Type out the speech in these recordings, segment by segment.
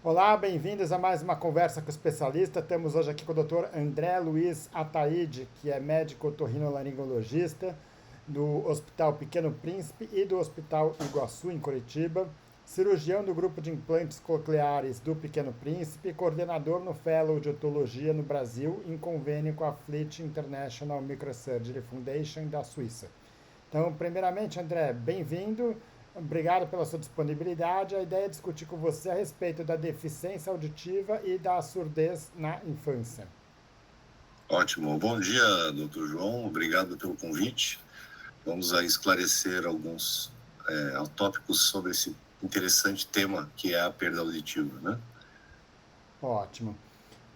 Olá, bem-vindos a mais uma conversa com o especialista. Temos hoje aqui com o Dr. André Luiz Ataíde, que é médico otorrinolaringologista do Hospital Pequeno Príncipe e do Hospital Iguaçu, em Curitiba, cirurgião do grupo de implantes cocleares do Pequeno Príncipe e coordenador no Fellow de Otologia no Brasil, em convênio com a Fleet International Microsurgery Foundation da Suíça. Então, primeiramente, André, bem-vindo. Obrigado pela sua disponibilidade. A ideia é discutir com você a respeito da deficiência auditiva e da surdez na infância. Ótimo. Bom dia, doutor João. Obrigado pelo convite. Vamos a esclarecer alguns tópicos sobre esse interessante tema que é a perda auditiva, né? Ótimo.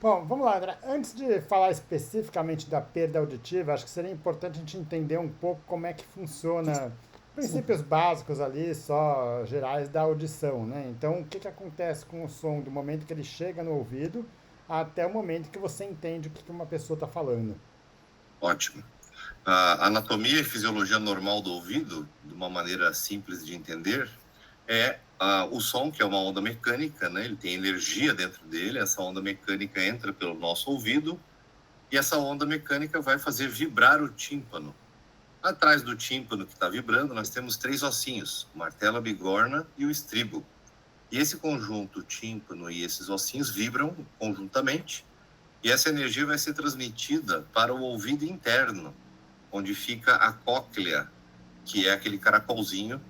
Bom, vamos lá, André. Antes de falar especificamente da perda auditiva, acho que seria importante a gente entender um pouco como é que funciona princípios básicos ali, só gerais da audição, né? Então, o que acontece com o som do momento que ele chega no ouvido até o momento que você entende o que uma pessoa está falando? Ótimo. A anatomia e fisiologia normal do ouvido, de uma maneira simples de entender, é o som, que é uma onda mecânica, né? Ele tem energia dentro dele, essa onda mecânica entra pelo nosso ouvido e essa onda mecânica vai fazer vibrar o tímpano. Atrás do tímpano que está vibrando, nós temos 3 ossinhos, o martelo, a bigorna e o estribo. E esse conjunto, o tímpano e esses ossinhos, vibram conjuntamente e essa energia vai ser transmitida para o ouvido interno, onde fica a cóclea, que é aquele caracolzinho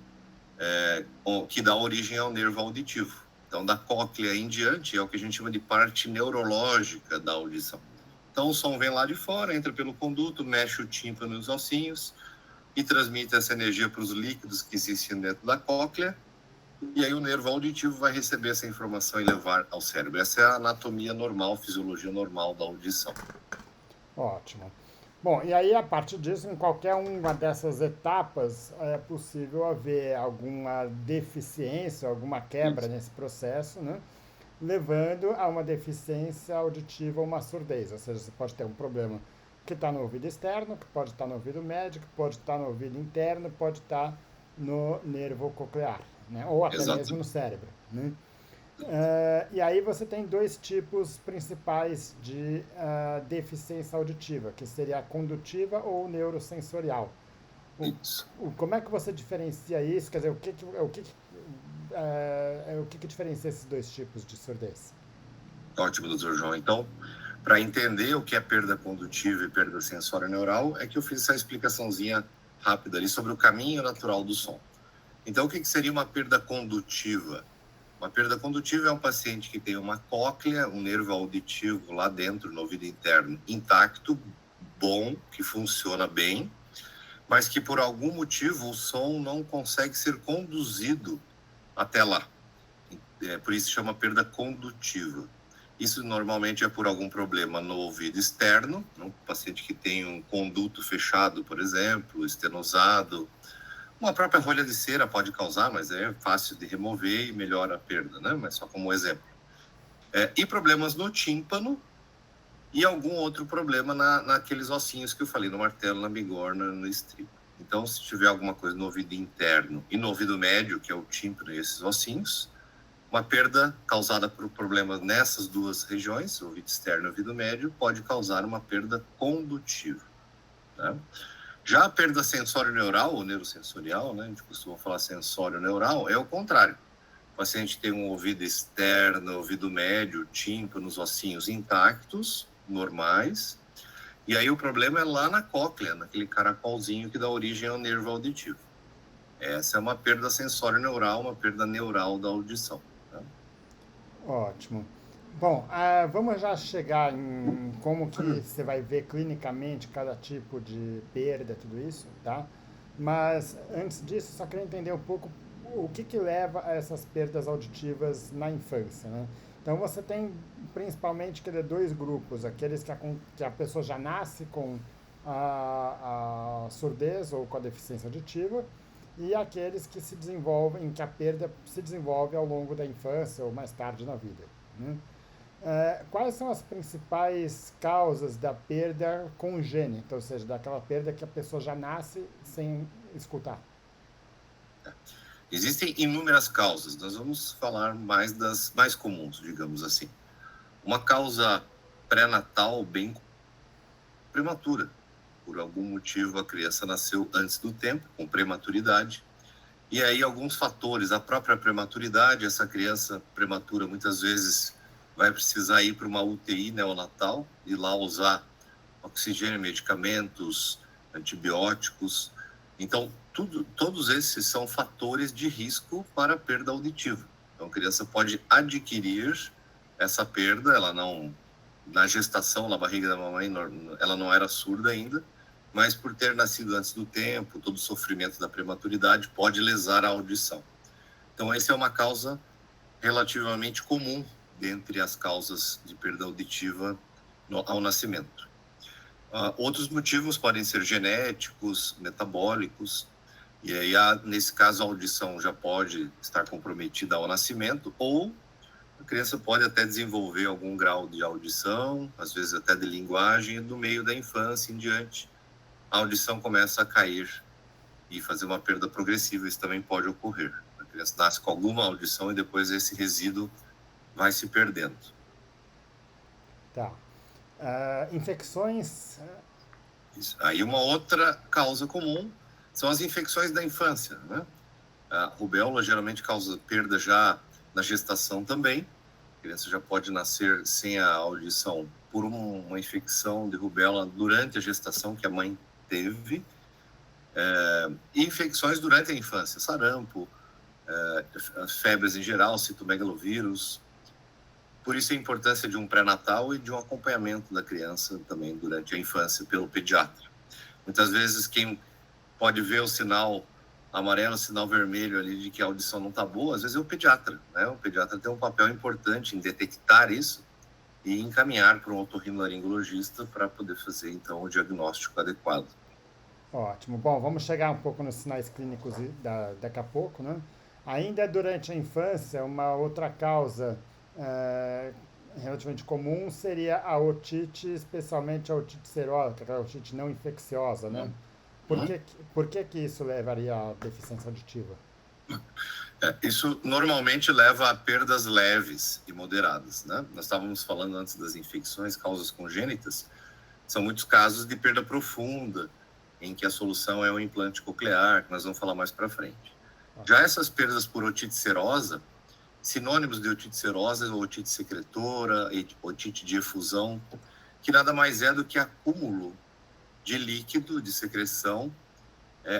que dá origem ao nervo auditivo. Então, da cóclea em diante é o que a gente chama de parte neurológica da audição. Então, o som vem lá de fora, entra pelo conduto, mexe o tímpano e os ossinhos e transmite essa energia para os líquidos que existem dentro da cóclea. E aí o nervo auditivo vai receber essa informação e levar ao cérebro. Essa é a anatomia normal, fisiologia normal da audição. Ótimo. Bom, e aí a partir disso, em qualquer uma dessas etapas, é possível haver alguma deficiência, alguma quebra Isso. nesse processo, né? Levando a uma deficiência auditiva ou uma surdez. Ou seja, você pode ter um problema que está no ouvido externo, que pode estar no ouvido médio, que pode estar no ouvido interno, pode estar no nervo coclear, né? Ou até mesmo no Exatamente. cérebro, né? E aí você tem dois tipos principais de deficiência auditiva, que seria a condutiva ou neurosensorial. O, Isso. como é que você diferencia isso? Quer dizer, o que diferencia esses dois tipos de surdez? Ótimo, doutor João. Então, para entender o que é perda condutiva e perda sensória neural, é que eu fiz essa explicaçãozinha rápida ali sobre o caminho natural do som. Então, o que seria uma perda condutiva? Uma perda condutiva é um paciente que tem uma cóclea, um nervo auditivo lá dentro, no ouvido interno, intacto, bom, que funciona bem, mas que por algum motivo o som não consegue ser conduzido até lá. Por isso se chama perda condutiva. Isso normalmente é por algum problema no ouvido externo, um paciente que tem um conduto fechado, por exemplo, estenosado. Uma própria rolha de cera pode causar, mas é fácil de remover e melhora a perda, né? Mas só como exemplo. E problemas no tímpano e algum outro problema naqueles ossinhos que eu falei, no martelo, na bigorna, no estribo. Então, se tiver alguma coisa no ouvido interno e no ouvido médio, que é o tímpano e esses ossinhos, uma perda causada por problemas nessas duas regiões, ouvido externo e ouvido médio, pode causar uma perda condutiva, né? Já a perda sensório-neural, ou neurosensorial, né, a gente costuma falar sensório-neural, é o contrário. O paciente tem um ouvido externo, ouvido médio, tímpanos, ossinhos intactos, normais, e aí o problema é lá na cóclea, naquele caracolzinho que dá origem ao nervo auditivo. Essa é uma perda sensório-neural, uma perda neural da audição, né? Ótimo. Bom, vamos já chegar em como que você vai ver clinicamente cada tipo de perda, tudo isso, tá? Mas antes disso, só queria entender um pouco o que leva a essas perdas auditivas na infância, né? Então você tem principalmente dois grupos, aqueles que a pessoa já nasce com a surdez ou com a deficiência auditiva, e aqueles que se desenvolvem, em que a perda se desenvolve ao longo da infância ou mais tarde na vida, né? Quais são as principais causas da perda congênita, ou seja, daquela perda que a pessoa já nasce sem escutar? Existem inúmeras causas, nós vamos falar mais das mais comuns, digamos assim. Uma causa pré-natal bem prematura. Por algum motivo a criança nasceu antes do tempo, com prematuridade, e aí alguns fatores, a própria prematuridade, essa criança prematura muitas vezes vai precisar ir para uma UTI neonatal e lá usar oxigênio, medicamentos, antibióticos. Então, todos esses são fatores de risco para a perda auditiva. Então, a criança pode adquirir essa perda, ela não, na gestação, na barriga da mamãe, ela não era surda ainda, mas por ter nascido antes do tempo, todo o sofrimento da prematuridade pode lesar a audição. Então, essa é uma causa relativamente comum dentre as causas de perda auditiva ao nascimento. Outros motivos podem ser genéticos, metabólicos, e aí, nesse caso, a audição já pode estar comprometida ao nascimento, ou a criança pode até desenvolver algum grau de audição, às vezes até de linguagem, e do meio da infância em diante, a audição começa a cair e fazer uma perda progressiva. Isso também pode ocorrer. A criança nasce com alguma audição e depois esse resíduo vai se perdendo. Tá. Infecções... Isso. Aí uma outra causa comum são as infecções da infância, né? A rubéola geralmente causa perda já na gestação também. A criança já pode nascer sem a audição por uma infecção de rubéola durante a gestação que a mãe teve. Infecções durante a infância, sarampo, febres em geral, citomegalovírus. Por isso a importância de um pré-natal e de um acompanhamento da criança também durante a infância pelo pediatra. Muitas vezes quem pode ver o sinal amarelo, o sinal vermelho ali de que a audição não está boa, às vezes é o pediatra, né? O pediatra tem um papel importante em detectar isso e encaminhar para um otorrinolaringologista para poder fazer, então, o diagnóstico adequado. Ótimo. Bom, vamos chegar um pouco nos sinais clínicos daqui a pouco, né? Ainda durante a infância, uma outra causa relativamente comum seria a otite, especialmente a otite serosa, que é a otite não infecciosa, né? Por que isso levaria à deficiência auditiva? Isso normalmente leva a perdas leves e moderadas, né? Nós estávamos falando antes das infecções, causas congênitas, são muitos casos de perda profunda, em que a solução é o implante coclear, que nós vamos falar mais para frente. Já essas perdas por otite serosa, sinônimos de otite serosa, otite secretora, otite de efusão, que nada mais é do que acúmulo de líquido, de secreção,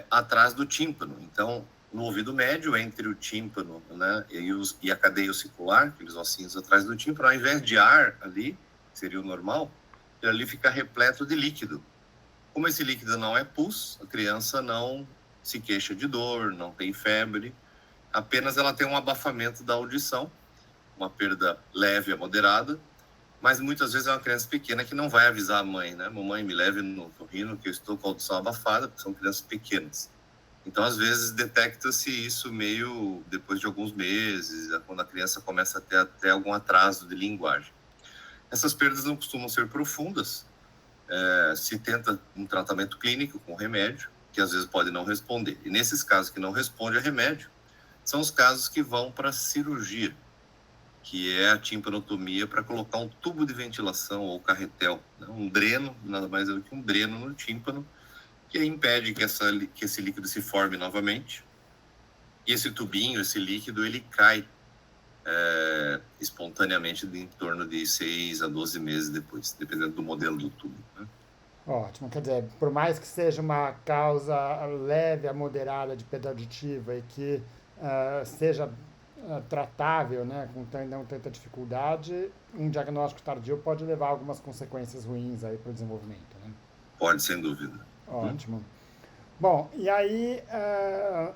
atrás do tímpano. Então, no ouvido médio, entre o tímpano, né, e a cadeia ossicular, aqueles ossinhos atrás do tímpano, ao invés de ar ali, que seria o normal, ele ali fica repleto de líquido. Como esse líquido não é pus, a criança não se queixa de dor, não tem febre, apenas ela tem um abafamento da audição, uma perda leve a moderada, mas muitas vezes é uma criança pequena que não vai avisar a mãe, né? Mamãe, me leve no otorrino que eu estou com a audição abafada, porque são crianças pequenas. Então, às vezes, detecta-se isso meio depois de alguns meses, quando a criança começa a ter até algum atraso de linguagem. Essas perdas não costumam ser profundas. Se tenta um tratamento clínico com remédio, que às vezes pode não responder. E nesses casos que não responde a remédio, são os casos que vão para a cirurgia, que é a timpanotomia para colocar um tubo de ventilação ou carretel, né? Um dreno, nada mais é do que um dreno no tímpano, que impede que esse líquido se forme novamente. E esse tubinho, esse líquido, ele cai espontaneamente em torno de 6 a 12 meses depois, dependendo do modelo do tubo, né? Ótimo, quer dizer, por mais que seja uma causa leve a moderada de perda auditiva e que seja tratável, né, com não tanta dificuldade, um diagnóstico tardio pode levar a algumas consequências ruins aí para o desenvolvimento, né? Pode, sem dúvida. Ótimo. Bom, e aí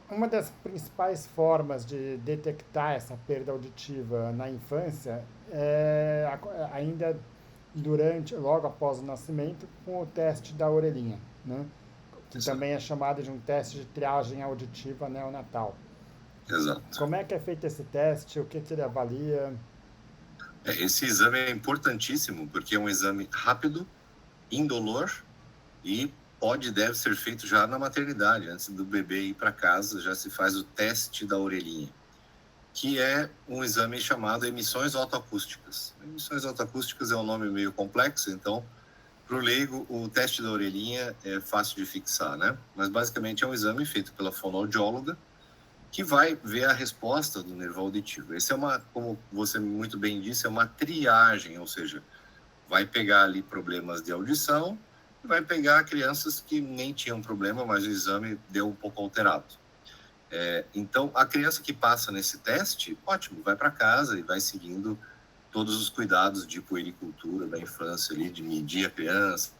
uma das principais formas de detectar essa perda auditiva na infância é ainda logo após o nascimento, com o teste da orelhinha, né? Que Exato. Também é chamado de um teste de triagem auditiva neonatal. Exato. Como é que é feito esse teste? O que ele avalia? Esse exame é importantíssimo porque é um exame rápido, indolor e pode e deve ser feito já na maternidade, antes do bebê ir para casa, já se faz o teste da orelhinha, que é um exame chamado emissões otoacústicas. Emissões otoacústicas é um nome meio complexo, então, para o leigo, o teste da orelhinha é fácil de fixar, né? Mas, basicamente, é um exame feito pela fonoaudióloga, que vai ver a resposta do nervo auditivo. Esse é como você muito bem disse, é uma triagem, ou seja, vai pegar ali problemas de audição e vai pegar crianças que nem tinham problema, mas o exame deu um pouco alterado. Então, a criança que passa nesse teste, ótimo, vai para casa e vai seguindo todos os cuidados de puericultura da infância ali, de medir a criança.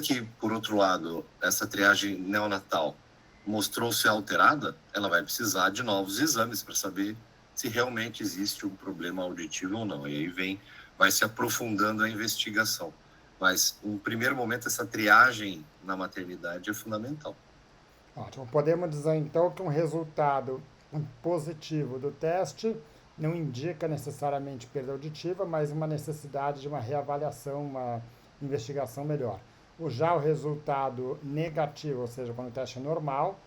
Que, por outro lado, essa triagem neonatal mostrou-se alterada, ela vai precisar de novos exames para saber se realmente existe um problema auditivo ou não. E aí vai se aprofundando a investigação. Mas, no primeiro momento, essa triagem na maternidade é fundamental. Ótimo. Podemos dizer, então, que um resultado positivo do teste não indica necessariamente perda auditiva, mas uma necessidade de uma reavaliação, uma investigação melhor. Já o resultado negativo, ou seja, quando o teste é normal,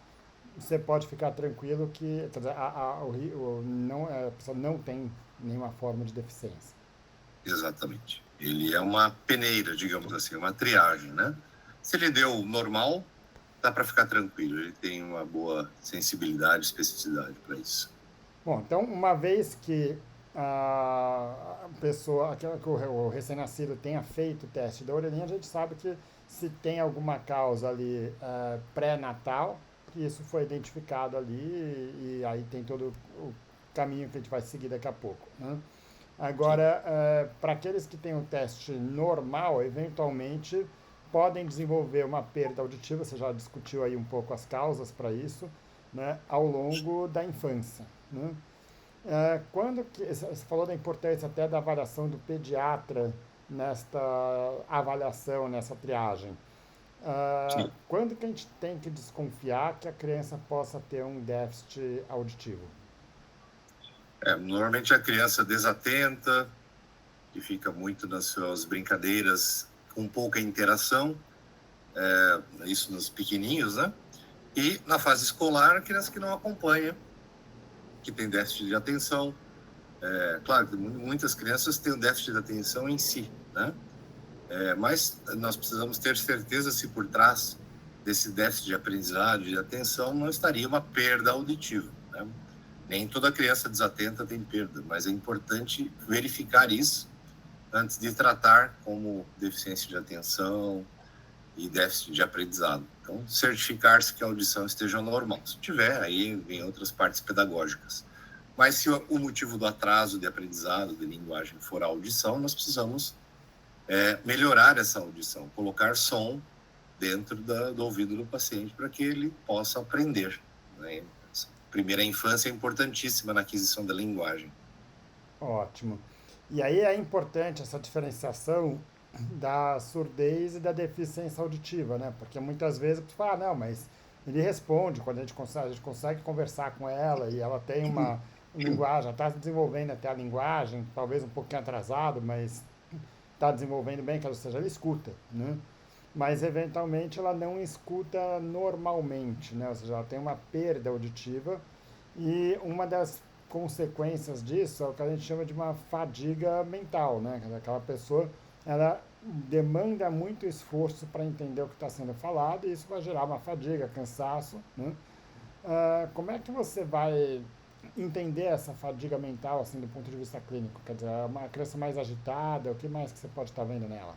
você pode ficar tranquilo que quer dizer, a pessoa não tem nenhuma forma de deficiência. Exatamente. Ele é uma peneira, digamos assim, uma triagem, né? Se ele deu normal, dá para ficar tranquilo. Ele tem uma boa sensibilidade, especificidade para isso. Bom, então, uma vez que a pessoa, que o recém-nascido tenha feito o teste da orelhinha, a gente sabe que se tem alguma causa ali pré-natal, que isso foi identificado ali e aí tem todo o caminho que a gente vai seguir daqui a pouco, né? Agora, para aqueles que têm o teste normal, eventualmente podem desenvolver uma perda auditiva, você já discutiu aí um pouco as causas para isso, né, ao longo da infância, né? Quando que, você falou da importância até da avaliação do pediatra nesta avaliação, nessa triagem. Quando que a gente tem que desconfiar que a criança possa ter um déficit auditivo? Normalmente a criança desatenta, que fica muito nas suas brincadeiras, com pouca interação, isso nos pequeninhos, né? E na fase escolar, a criança que não acompanha, que tem déficit de atenção. Claro, muitas crianças têm um déficit de atenção em si, né? Mas nós precisamos ter certeza se por trás desse déficit de aprendizado e de atenção não estaria uma perda auditiva, né? Nem toda criança desatenta tem perda, mas é importante verificar isso antes de tratar como deficiência de atenção e déficit de aprendizado. Então, certificar-se que a audição esteja normal. Se tiver, aí vem outras partes pedagógicas. Mas se o motivo do atraso de aprendizado, de linguagem, for a audição, nós precisamos melhorar essa audição, colocar som dentro do ouvido do paciente para que ele possa aprender, né? Essa primeira infância é importantíssima na aquisição da linguagem. Ótimo. E aí é importante essa diferenciação da surdez e da deficiência auditiva, né? Porque muitas vezes você fala, não, mas ele responde quando a gente consegue conversar com ela e ela tem uma linguagem, está desenvolvendo até a linguagem, talvez um pouquinho atrasado, mas está desenvolvendo bem, ou seja, ela escuta, né? Mas eventualmente ela não escuta normalmente, né? Ou seja, ela tem uma perda auditiva e uma das consequências disso é o que a gente chama de uma fadiga mental, né? Aquela pessoa, ela demanda muito esforço para entender o que está sendo falado e isso vai gerar uma fadiga, cansaço, né? Como é que você vai entender essa fadiga mental, assim, do ponto de vista clínico? Quer dizer, uma criança mais agitada, o que mais que você pode estar vendo nela?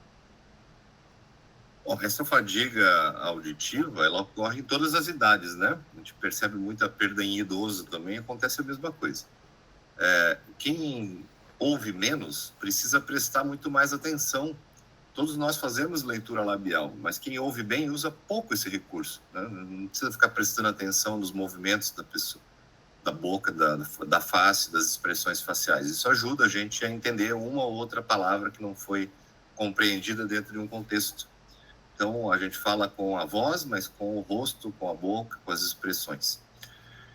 Bom, essa fadiga auditiva, ela ocorre em todas as idades, né? A gente percebe muita perda em idoso também, acontece a mesma coisa. Quem ouve menos precisa prestar muito mais atenção. Todos nós fazemos leitura labial, mas quem ouve bem usa pouco esse recurso, né? Não precisa ficar prestando atenção nos movimentos da pessoa, da boca, da face, das expressões faciais. Isso ajuda a gente a entender uma ou outra palavra que não foi compreendida dentro de um contexto. Então, a gente fala com a voz, mas com o rosto, com a boca, com as expressões.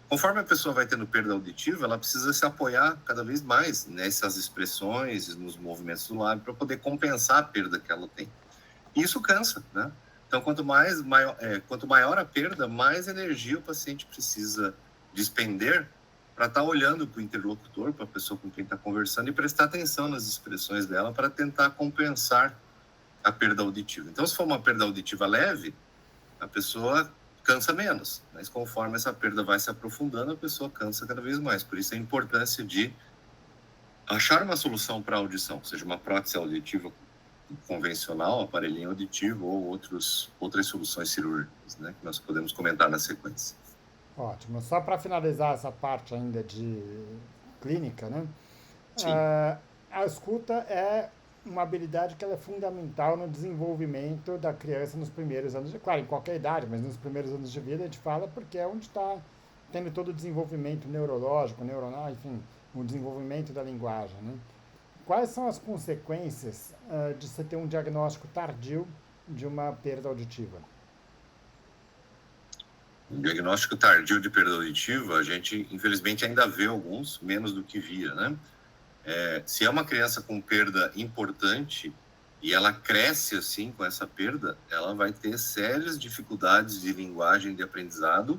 Conforme a pessoa vai tendo perda auditiva, ela precisa se apoiar cada vez mais nessas expressões, nos movimentos do lábio, para poder compensar a perda que ela tem. E isso cansa, né? Então, quanto maior a perda, mais energia o paciente precisa despender para estar olhando para o interlocutor, para a pessoa com quem está conversando e prestar atenção nas expressões dela para tentar compensar a perda auditiva. Então, se for uma perda auditiva leve, a pessoa cansa menos, mas conforme essa perda vai se aprofundando, a pessoa cansa cada vez mais. Por isso a importância de achar uma solução para a audição, seja uma prótese auditiva convencional, aparelhinho auditivo ou outras soluções cirúrgicas, né, que nós podemos comentar na sequência. Ótimo. Só para finalizar essa parte ainda de clínica, né? Sim. A escuta é uma habilidade que ela é fundamental no desenvolvimento da criança nos primeiros anos de, claro, em qualquer idade, mas nos primeiros anos de vida a gente fala porque é onde está tendo todo o desenvolvimento neurológico, neuronal, enfim, o desenvolvimento da linguagem, né? Quais são as consequências de você ter um diagnóstico tardio de uma perda auditiva? Um diagnóstico tardio de perda auditiva, a gente, infelizmente, ainda vê alguns, menos do que via, né? Se é uma criança com perda importante e ela cresce assim com essa perda, ela vai ter sérias dificuldades de linguagem, de aprendizado,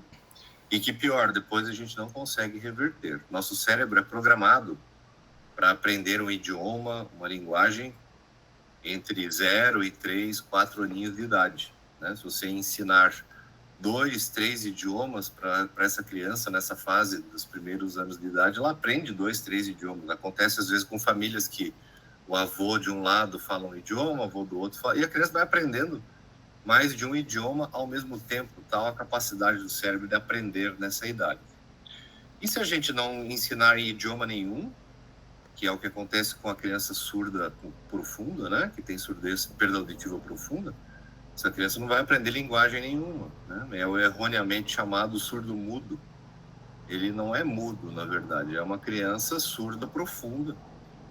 e que pior, depois a gente não consegue reverter. Nosso cérebro é programado para aprender um idioma, uma linguagem, entre 0 e 3, 4 aninhos de idade, né? Se você ensinar 2, 3 idiomas para essa criança nessa fase dos primeiros anos de idade, ela aprende 2, 3 idiomas. Acontece às vezes com famílias que o avô de um lado fala um idioma, o avô do outro fala, e a criança vai aprendendo mais de um idioma ao mesmo tempo, tal a capacidade do cérebro de aprender nessa idade. E se a gente não ensinar idioma nenhum, que é o que acontece com a criança surda profunda, né, que tem surdez, perda auditiva profunda, essa criança não vai aprender linguagem nenhuma, né? É o erroneamente chamado surdo-mudo. Ele não é mudo, na verdade, é uma criança surda profunda.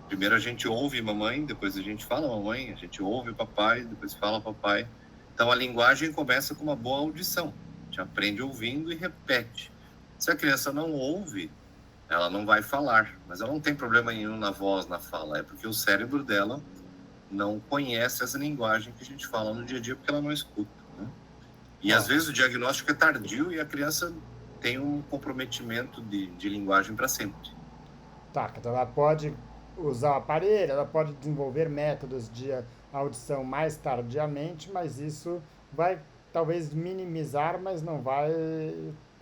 Primeiro a gente ouve mamãe, depois a gente fala mamãe, a gente ouve papai, depois fala papai. Então a linguagem começa com uma boa audição. A gente aprende ouvindo e repete. Se a criança não ouve, ela não vai falar, mas ela não tem problema nenhum na voz, na fala, é porque o cérebro dela não conhece essa linguagem que a gente fala no dia a dia porque ela não escuta, né? E às vezes o diagnóstico é tardio e a criança tem um comprometimento de linguagem para sempre. Tá, então ela pode usar o aparelho, ela pode desenvolver métodos de audição mais tardiamente, mas isso vai talvez minimizar, mas não vai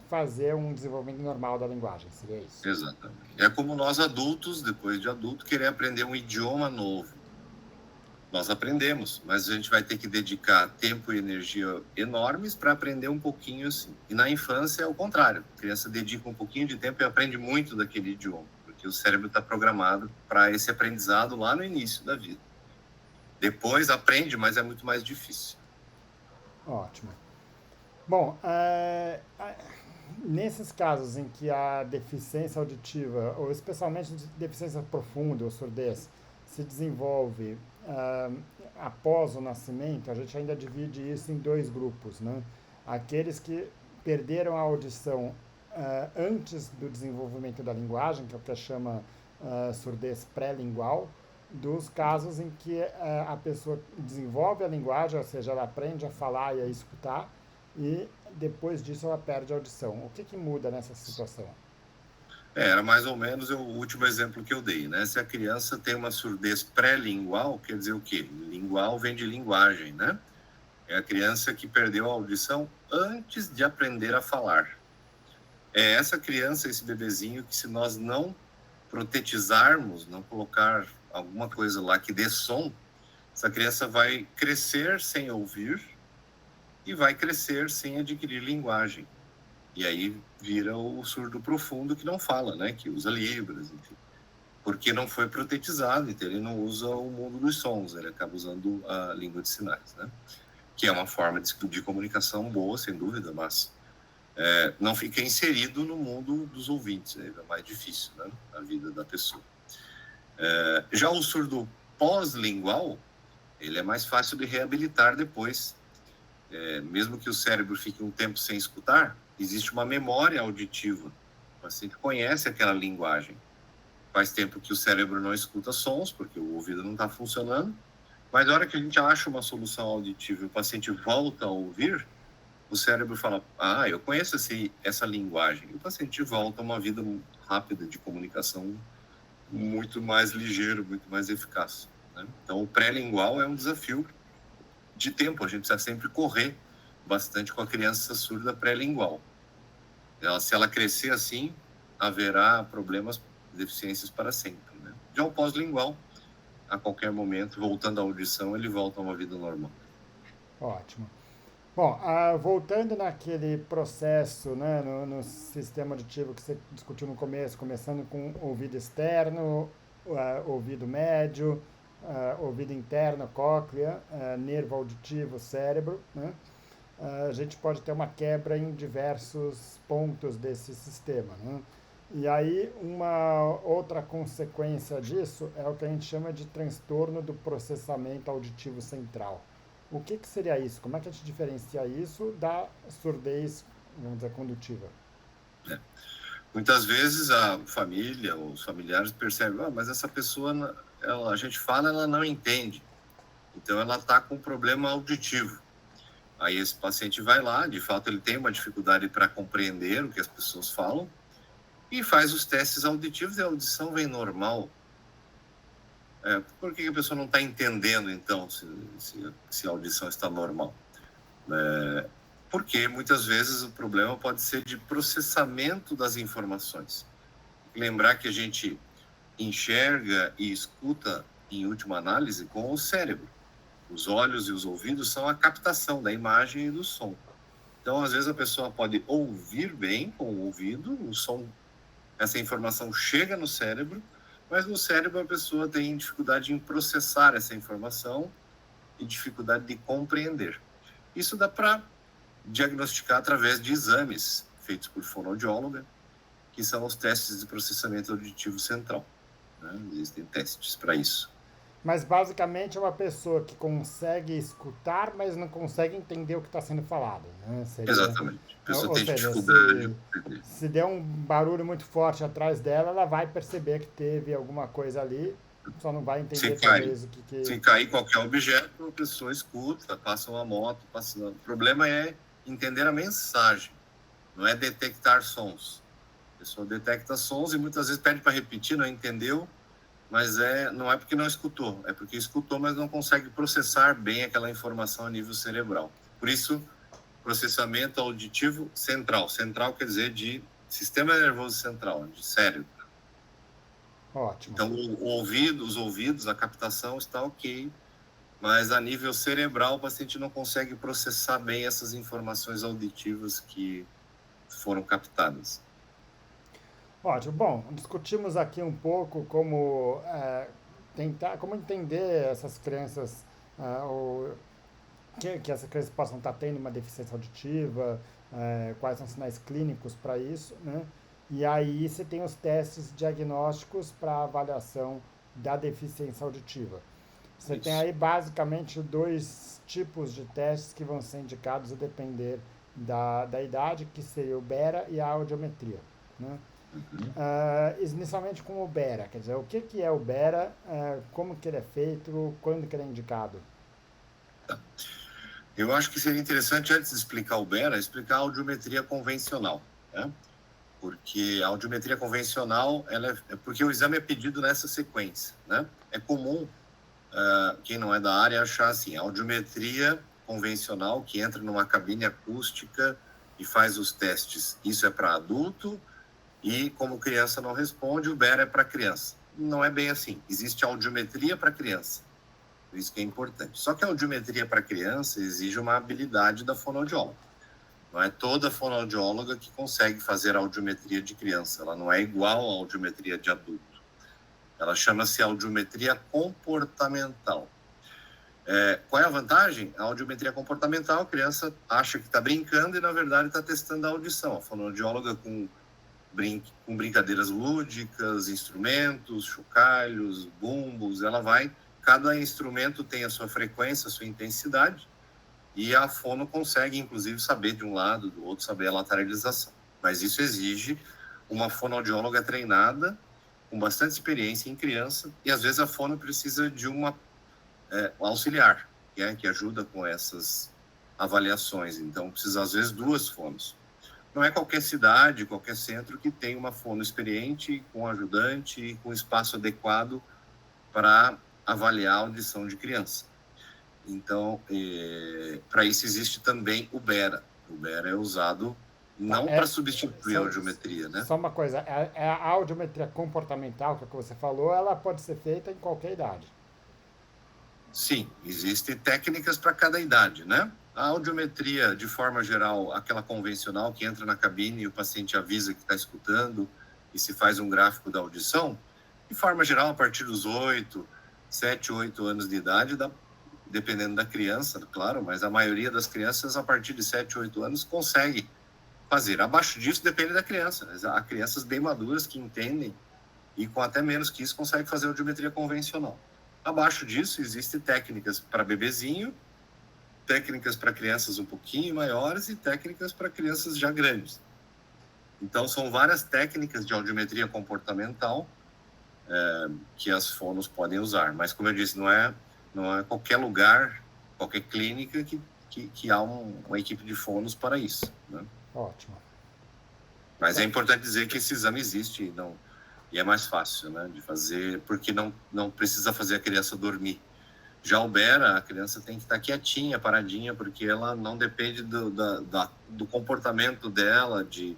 fazer um desenvolvimento normal da linguagem, seria isso? Exatamente. É como nós adultos, depois de adulto, querer aprender um idioma novo. Nós aprendemos, mas a gente vai ter que dedicar tempo e energia enormes para aprender um pouquinho assim. E na infância é o contrário. A criança dedica um pouquinho de tempo e aprende muito daquele idioma, porque o cérebro está programado para esse aprendizado lá no início da vida. Depois aprende, mas é muito mais difícil. Ótimo. Bom, nesses casos em que a deficiência auditiva, ou especialmente deficiência profunda ou surdez, se desenvolve após o nascimento, a gente ainda divide isso em dois grupos, né? Aqueles que perderam a audição antes do desenvolvimento da linguagem, que é o que chama surdez pré-lingual, dos casos em que a pessoa desenvolve a linguagem, ou seja, ela aprende a falar e a escutar, e depois disso ela perde a audição. O que muda nessa situação? Era mais ou menos o último exemplo que eu dei, né? Se a criança tem uma surdez pré-lingual, quer dizer o quê? Lingual vem de linguagem, né? É a criança que perdeu a audição antes de aprender a falar. É essa criança, esse bebezinho, que se nós não protetizarmos, não colocar alguma coisa lá que dê som, essa criança vai crescer sem ouvir e vai crescer sem adquirir linguagem. E aí vira o surdo profundo que não fala, né? Que usa libras, enfim. Porque não foi protetizado, então ele não usa o mundo dos sons, ele acaba usando a língua de sinais, né? Que é uma forma de comunicação boa, sem dúvida, mas não fica inserido no mundo dos ouvintes, é mais difícil, né? A vida da pessoa. Já o surdo pós-lingual, ele é mais fácil de reabilitar depois. Mesmo que o cérebro fique um tempo sem escutar, existe uma memória auditiva. O paciente conhece aquela linguagem. Faz tempo que o cérebro não escuta sons, porque o ouvido não está funcionando, Mas na hora que a gente acha uma solução auditiva e o paciente volta a ouvir, o cérebro fala, eu conheço essa linguagem. E o paciente volta a uma vida rápida de comunicação muito mais ligeiro, muito mais eficaz, né? Então, o pré-lingual é um desafio de tempo. A gente precisa sempre correr bastante com a criança surda pré-lingual. Se ela crescer assim, haverá problemas, deficiências para sempre, né? Já o pós-lingual, a qualquer momento, voltando à audição, ele volta a uma vida normal. Ótimo. Bom, voltando naquele processo, né, no sistema auditivo que você discutiu no começo, começando com ouvido externo, ouvido médio, ouvido interno, cóclea, nervo auditivo, cérebro, né? A gente pode ter uma quebra em diversos pontos desse sistema, né? E aí, uma outra consequência disso é o que a gente chama de transtorno do processamento auditivo central. O que seria isso? Como é que a gente diferencia isso da surdez, vamos dizer, condutiva? Muitas vezes a família, os familiares percebem, mas essa pessoa, a gente fala, ela não entende. Então, ela está com problema auditivo. Aí esse paciente vai lá, de fato ele tem uma dificuldade para compreender o que as pessoas falam, e faz os testes auditivos e a audição vem normal. Por que a pessoa não está entendendo, então, se a audição está normal? Porque muitas vezes o problema pode ser de processamento das informações. Lembrar que a gente enxerga e escuta, em última análise, com o cérebro. Os olhos e os ouvidos são a captação da imagem e do som. Então, às vezes, a pessoa pode ouvir bem com o ouvido, o som, essa informação chega no cérebro, mas no cérebro a pessoa tem dificuldade em processar essa informação e dificuldade de compreender. Isso dá para diagnosticar através de exames feitos por fonoaudióloga, que são os testes de processamento auditivo central, né? Existem testes para isso. Mas basicamente é uma pessoa que consegue escutar, mas não consegue entender o que está sendo falado, né? Exatamente. A pessoa tem seja, dificuldade de entender. Se der um barulho muito forte atrás dela, ela vai perceber que teve alguma coisa ali, só não vai entender talvez o que... Se cair qualquer objeto, a pessoa escuta, passa uma moto, O problema é entender a mensagem, não é detectar sons. A pessoa detecta sons e muitas vezes pede para repetir, não entendeu, mas não é porque não escutou, é porque escutou, mas não consegue processar bem aquela informação a nível cerebral. Por isso, processamento auditivo central. Central quer dizer de sistema nervoso central, de cérebro. Ótimo. Então, os ouvidos, a captação está ok, mas a nível cerebral o paciente não consegue processar bem essas informações auditivas que foram captadas. Ótimo. Bom, discutimos aqui um pouco como como entender essas crianças, que essas crianças possam estar tendo uma deficiência auditiva, quais são os sinais clínicos para isso, né? E aí você tem os testes diagnósticos para avaliação da deficiência auditiva. Você tem aí basicamente 2 tipos de testes que vão ser indicados a depender da idade, que seria o BERA e a audiometria, né? Inicialmente com o BERA, quer dizer, o que é o BERA, como que ele é feito, quando que ele é indicado? Eu acho que seria interessante, antes de explicar o BERA, explicar a audiometria convencional, né? Porque a audiometria convencional, porque o exame é pedido nessa sequência, né? É comum, quem não é da área, achar assim, a audiometria convencional, que entra numa cabine acústica e faz os testes, isso é para adulto, e como criança não responde, o BERA é para criança. Não é bem assim. Existe audiometria para criança. Por isso que é importante. Só que a audiometria para criança exige uma habilidade da fonoaudióloga. Não é toda fonoaudióloga que consegue fazer a audiometria de criança. Ela não é igual à audiometria de adulto. Ela chama-se audiometria comportamental. Qual é a vantagem? A audiometria comportamental, a criança acha que está brincando e, na verdade, está testando a audição. A fonoaudióloga com brincadeiras lúdicas, instrumentos, chocalhos, bumbos, cada instrumento tem a sua frequência, a sua intensidade, e a fono consegue, inclusive, saber de um lado, do outro, saber a lateralização. Mas isso exige uma fonoaudióloga treinada, com bastante experiência em criança, e às vezes a fono precisa de uma auxiliar, que ajuda com essas avaliações. Então, precisa, às vezes, 2 fonos. Não é qualquer cidade, qualquer centro que tem uma fono experiente, com ajudante e com espaço adequado para avaliar a audição de criança. Então, para isso existe também o BERA. O BERA é usado não para substituir a audiometria, né? Só uma coisa, a audiometria comportamental, que é o que você falou, ela pode ser feita em qualquer idade. Sim, existem técnicas para cada idade, né? A audiometria, de forma geral, aquela convencional que entra na cabine e o paciente avisa que está escutando e se faz um gráfico da audição, de forma geral, a partir dos 7, 8 anos de idade, dependendo da criança, claro, mas a maioria das crianças, a partir de 7, 8 anos, consegue fazer. Abaixo disso, depende da criança. Há crianças bem maduras que entendem e com até menos que isso conseguem fazer audiometria convencional. Abaixo disso, existem técnicas para bebezinho, técnicas para crianças um pouquinho maiores e técnicas para crianças já grandes. Então, são várias técnicas de audiometria comportamental que as fonos podem usar. Mas, como eu disse, não é qualquer lugar, qualquer clínica que há uma equipe de fonos para isso, né? Ótimo. Mas é importante dizer que esse exame existe e é mais fácil, né, de fazer, porque não precisa fazer a criança dormir. Já o BERA, a criança tem que estar quietinha, paradinha, porque ela não depende do comportamento dela, de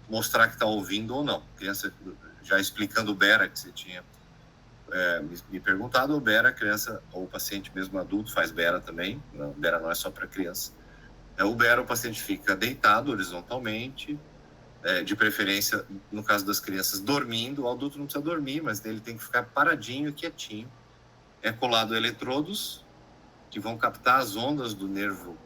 mostrar que está ouvindo ou não. A criança, já explicando o BERA, que você tinha me perguntado, o BERA, a criança ou o paciente mesmo adulto faz BERA também, o BERA não é só para criança. O BERA, o paciente fica deitado horizontalmente, de preferência, no caso das crianças, dormindo. O adulto não precisa dormir, mas ele tem que ficar paradinho, quietinho. É colado eletrodos que vão captar as ondas do nervo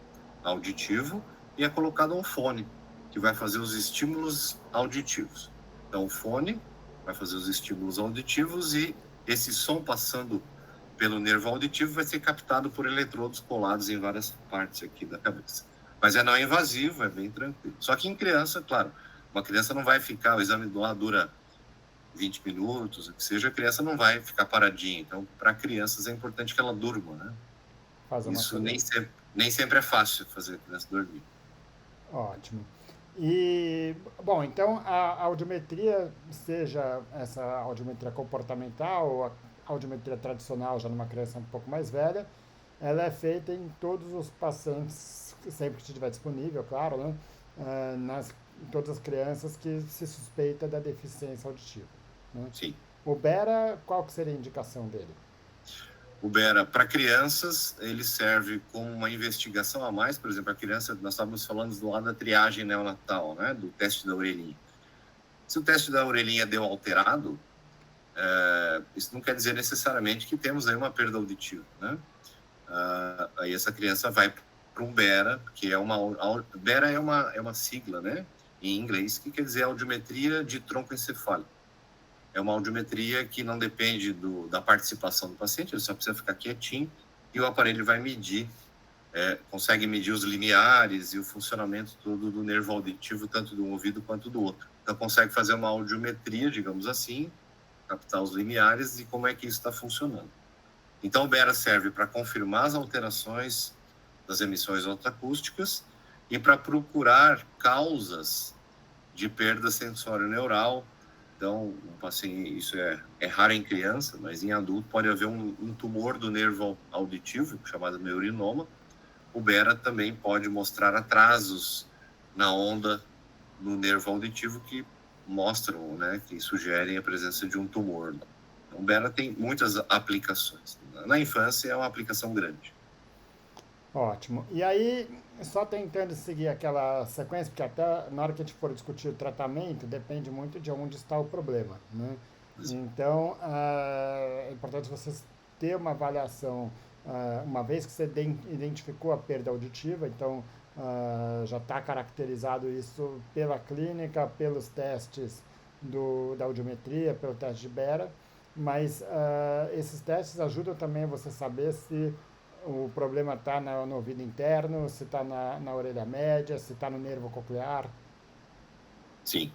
auditivo e é colocado um fone que vai fazer os estímulos auditivos. Então, o fone vai fazer os estímulos auditivos e esse som passando pelo nervo auditivo vai ser captado por eletrodos colados em várias partes aqui da cabeça. Mas não invasivo, é bem tranquilo. Só que em criança, claro, uma criança não vai ficar, o exame lá dura 20 minutos, o que seja, a criança não vai ficar paradinha. Então, para crianças é importante que ela durma, né? Isso nem sempre é fácil fazer a criança dormir. Ótimo. E, bom, então a audiometria, seja essa audiometria comportamental ou a audiometria tradicional, já numa criança um pouco mais velha, ela é feita em todos os pacientes, sempre que estiver disponível, claro, né? Em todas as crianças que se suspeita da deficiência auditiva, né? Sim. O BERA, qual que seria a indicação dele? O BERA, para crianças, ele serve como uma investigação a mais. Por exemplo, a criança, nós estávamos falando do lado da triagem neonatal, né? Do teste da orelhinha. Se o teste da orelhinha deu alterado, isso não quer dizer necessariamente que temos aí uma perda auditiva, né? Aí essa criança vai para um BERA, que BERA é uma sigla, né, em inglês, que quer dizer audiometria de tronco encefálico. É uma audiometria que não depende da participação do paciente, ele só precisa ficar quietinho e o aparelho vai medir, consegue medir os limiares e o funcionamento todo do nervo auditivo, tanto de um ouvido quanto do outro. Então consegue fazer uma audiometria, digamos assim, captar os limiares e como é que isso está funcionando. Então o BERA serve para confirmar as alterações das emissões otoacústicas e para procurar causas de perda sensório-neural. Então, assim, isso é raro em criança, mas em adulto pode haver um tumor do nervo auditivo, chamado neurinoma. O BERA também pode mostrar atrasos na onda no nervo auditivo que mostram, né, que sugerem a presença de um tumor. Então, o BERA tem muitas aplicações. Na infância é uma aplicação grande. Ótimo. E aí, só tentando seguir aquela sequência, porque até na hora que a gente for discutir o tratamento, depende muito de onde está o problema, né? Então, é importante você ter uma avaliação, uma vez que você identificou a perda auditiva, então já está caracterizado isso pela clínica, pelos testes da audiometria, pelo teste de BERA, mas esses testes ajudam também você saber se o problema está no ouvido interno, se está na orelha média, se está no nervo coclear. Sim.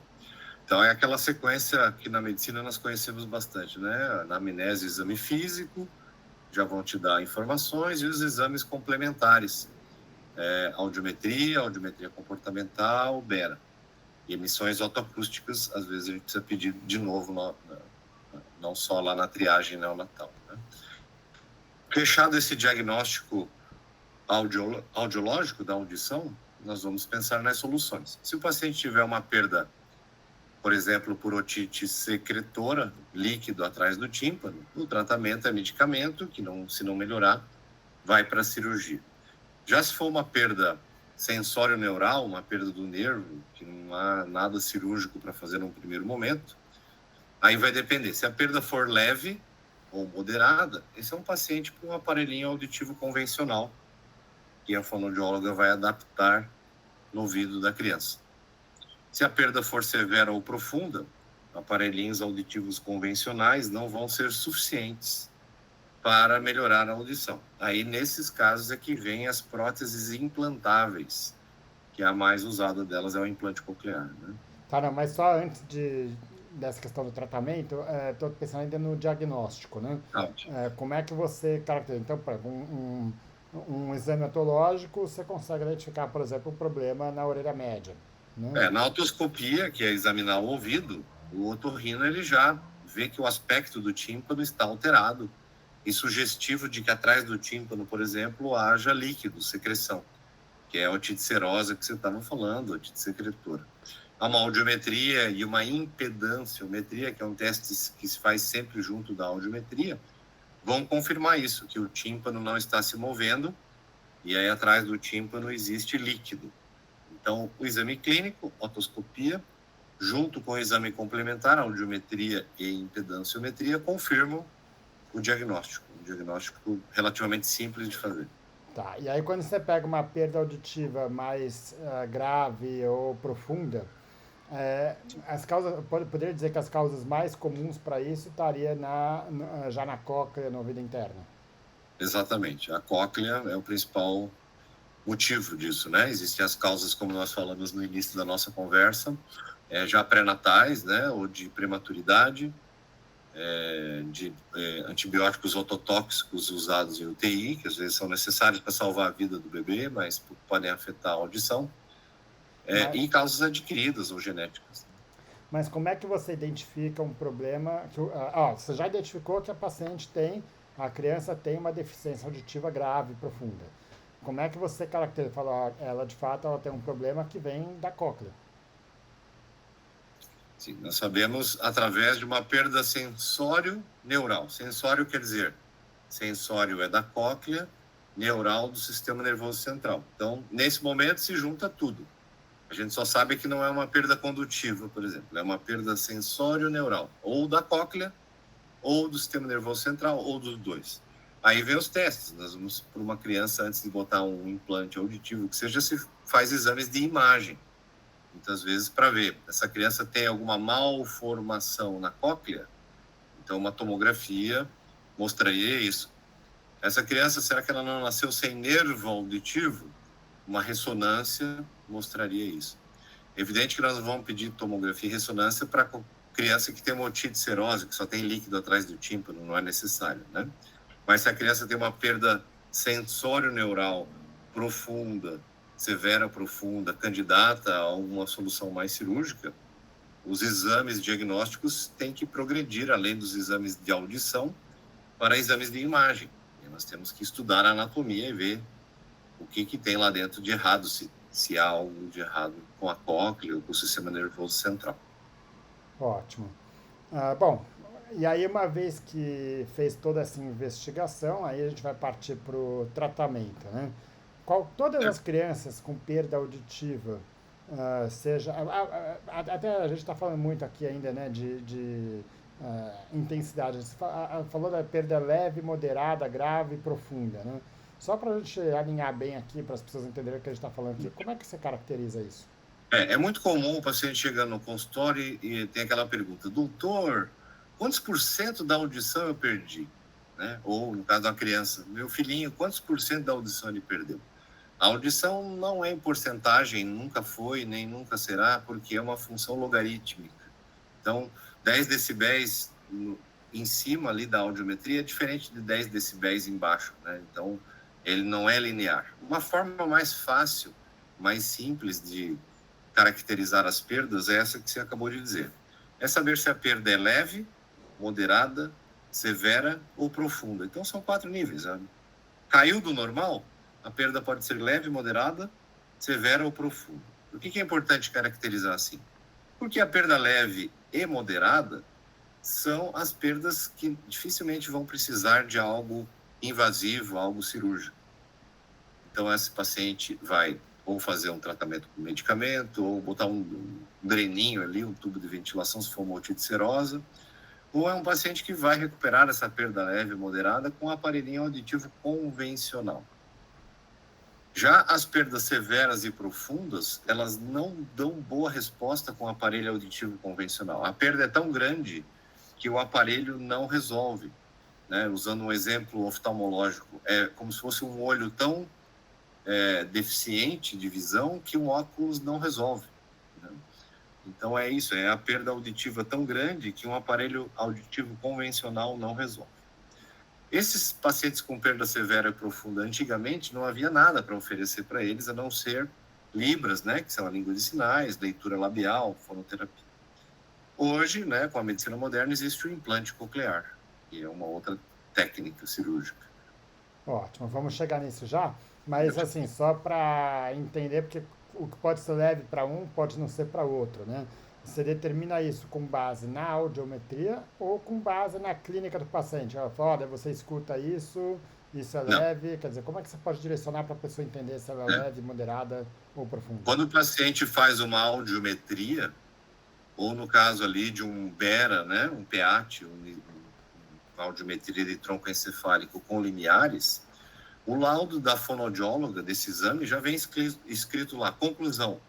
Então, é aquela sequência que na medicina nós conhecemos bastante, né? Anamnese, exame físico, já vão te dar informações, e os exames complementares, audiometria comportamental, BERA. E emissões otoacústicas, às vezes a gente precisa pedir de novo, não só lá na triagem neonatal, né? Fechado esse diagnóstico audiológico da audição, nós vamos pensar nas soluções. Se o paciente tiver uma perda, por exemplo, por otite secretora, líquido atrás do tímpano, o tratamento é medicamento, que se não melhorar, vai para a cirurgia. Já se for uma perda sensório-neural, uma perda do nervo, que não há nada cirúrgico para fazer num primeiro momento, aí vai depender. Se a perda for leve ou moderada, esse é um paciente com um aparelhinho auditivo convencional, que a fonoaudióloga vai adaptar no ouvido da criança. Se a perda for severa ou profunda, aparelhinhos auditivos convencionais não vão ser suficientes para melhorar a audição. Aí, nesses casos, é que vem as próteses implantáveis, que a mais usada delas é o implante coclear, né? Tá, não, mas só antes dessa questão do tratamento, estou pensando ainda no diagnóstico, né? Como é que você caracteriza? Então, por exemplo, um exame otológico, você consegue identificar, por exemplo, um problema na orelha média, né? Na otoscopia, que é examinar o ouvido, o otorrino ele já vê que o aspecto do tímpano está alterado e sugestivo de que atrás do tímpano, por exemplo, haja líquido, secreção, que é a otite serosa que você estava falando, otite secretora. Há uma audiometria e uma impedanciometria, que é um teste que se faz sempre junto da audiometria, vão confirmar isso, que o tímpano não está se movendo e aí atrás do tímpano existe líquido. Então, o exame clínico, otoscopia, junto com o exame complementar, audiometria e impedanciometria, confirmam o diagnóstico. Um diagnóstico relativamente simples de fazer. Tá, e aí quando você pega uma perda auditiva mais grave ou profunda, as causas, poderia dizer que as causas mais comuns para isso estaria já na cóclea, no ouvido interno? Exatamente. A cóclea é o principal motivo disso, né? Existem as causas, como nós falamos no início da nossa conversa, já pré-natais, né? Ou de prematuridade, de antibióticos ototóxicos usados em UTI, que às vezes são necessários para salvar a vida do bebê, mas podem afetar a audição, e causas adquiridas ou genéticas. Mas como é que você identifica um problema? Você já identificou que a criança tem uma deficiência auditiva grave, profunda. Como é que você caracteriza? Fala, ela de fato ela tem um problema que vem da cóclea. Sim, nós sabemos através de uma perda sensório-neural. Sensório quer dizer, sensório é da cóclea, neural do sistema nervoso central. Então, nesse momento se junta tudo. A gente só sabe que não é uma perda condutiva, por exemplo, é uma perda sensório-neural, ou da cóclea, ou do sistema nervoso central, ou dos dois. Aí vem os testes. Nós vamos para uma criança, antes de botar um implante auditivo, que seja, se faz exames de imagem, muitas vezes, para ver. Essa criança tem alguma malformação na cóclea? Então, uma tomografia mostraria isso. Essa criança, será que ela não nasceu sem nervo auditivo? Uma ressonância mostraria isso. Evidente que nós vamos pedir tomografia e ressonância para criança que tem uma otite serosa, que só tem líquido atrás do tímpano, não é necessário, né? Mas se a criança tem uma perda sensório-neural profunda, severa, profunda, candidata a uma solução mais cirúrgica, os exames diagnósticos têm que progredir, além dos exames de audição, para exames de imagem. E nós temos que estudar a anatomia e ver o que tem lá dentro de errado, se há algo de errado com a cóclea ou com o sistema nervoso central. Ótimo. Bom, e aí uma vez que fez toda essa investigação, aí a gente vai partir para o tratamento, né? Todas as crianças com perda auditiva, até a gente está falando muito aqui ainda, né, de intensidade. Você falou da perda leve, moderada, grave e profunda, né? Só para a gente alinhar bem aqui, para as pessoas entenderem o que a gente está falando aqui, como é que você caracteriza isso? É muito comum o paciente chegar no consultório e tem aquela pergunta: doutor, quantos % da audição eu perdi? Né? Ou, no caso da criança, meu filhinho, quantos % da audição ele perdeu? A audição não é em porcentagem, nunca foi, nem nunca será, porque é uma função logarítmica. Então, 10 decibéis em cima ali da audiometria é diferente de 10 decibéis embaixo, né? Então, ele não é linear. Uma forma mais fácil, mais simples de caracterizar as perdas é essa que você acabou de dizer. É saber se a perda é leve, moderada, severa ou profunda. Então, são 4 níveis. Sabe? Caiu do normal, a perda pode ser leve, moderada, severa ou profunda. Por que é importante caracterizar assim? Porque a perda leve e moderada são as perdas que dificilmente vão precisar de algo invasivo, algo cirúrgico. Então, esse paciente vai ou fazer um tratamento com medicamento, ou botar um dreninho ali, um tubo de ventilação, se for uma otite serosa, ou é um paciente que vai recuperar essa perda leve e moderada com um aparelhinho auditivo convencional. Já as perdas severas e profundas, elas não dão boa resposta com o aparelho auditivo convencional. A perda é tão grande que o aparelho não resolve. Né? Usando um exemplo oftalmológico, é como se fosse um olho tão deficiente de visão que um óculos não resolve. Né? Então é isso, é a perda auditiva tão grande que um aparelho auditivo convencional não resolve. Esses pacientes com perda severa e profunda, antigamente não havia nada para oferecer para eles, a não ser libras, né, que são a língua de sinais, leitura labial, fonoterapia. Hoje, né, com a medicina moderna, existe o implante coclear, que é uma outra técnica cirúrgica. Ótimo, vamos chegar nisso já, mas assim, só para entender, porque o que pode ser leve para um pode não ser para outro, né? Você determina isso com base na audiometria ou com base na clínica do paciente? Ela fala, olha, você escuta isso, isso é Não. leve, quer dizer, como é que você pode direcionar para a pessoa entender se ela é leve, moderada ou profunda? Quando o paciente faz uma audiometria, ou no caso ali de um BERA, né, um PEAT, uma audiometria de tronco encefálico com limiares, o laudo da fonoaudióloga desse exame já vem escrito lá, conclusão,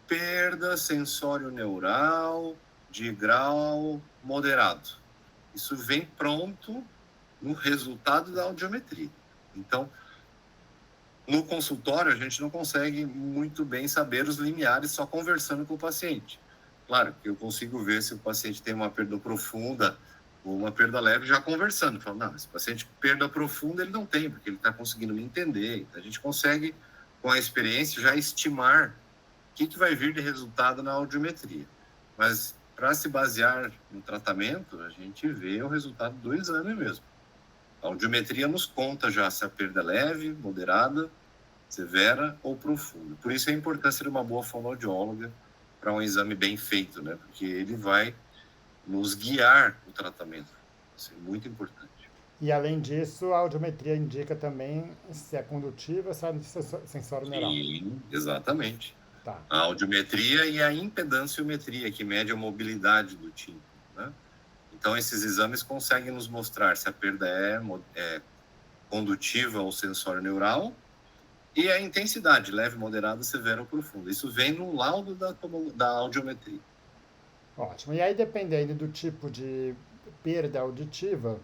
perda sensório-neural de grau moderado. Isso vem pronto no resultado da audiometria. Então, no consultório, a gente não consegue muito bem saber os limiares só conversando com o paciente. Claro que eu consigo ver se o paciente tem uma perda profunda ou uma perda leve já conversando. Falo, não, esse paciente perda profunda ele não tem, porque ele está conseguindo me entender. Então, a gente consegue, com a experiência, já estimar o que vai vir de resultado na audiometria. Mas, para se basear no tratamento, a gente vê o resultado do exame mesmo. A audiometria nos conta já se a perda é leve, moderada, severa ou profunda. Por isso a importância de uma boa fonoaudióloga para um exame bem feito, né? Porque ele vai nos guiar o tratamento. Isso é muito importante. E além disso, a audiometria indica também se é condutiva, se é sensório neural. Sim, exatamente. Tá. A audiometria e a impedanciometria, que mede a mobilidade do tímpano, né? Então, esses exames conseguem nos mostrar se a perda é condutiva ou sensório neural e a intensidade, leve, moderada, severa ou profunda. Isso vem no laudo da audiometria. Ótimo. E aí, dependendo do tipo de perda auditiva,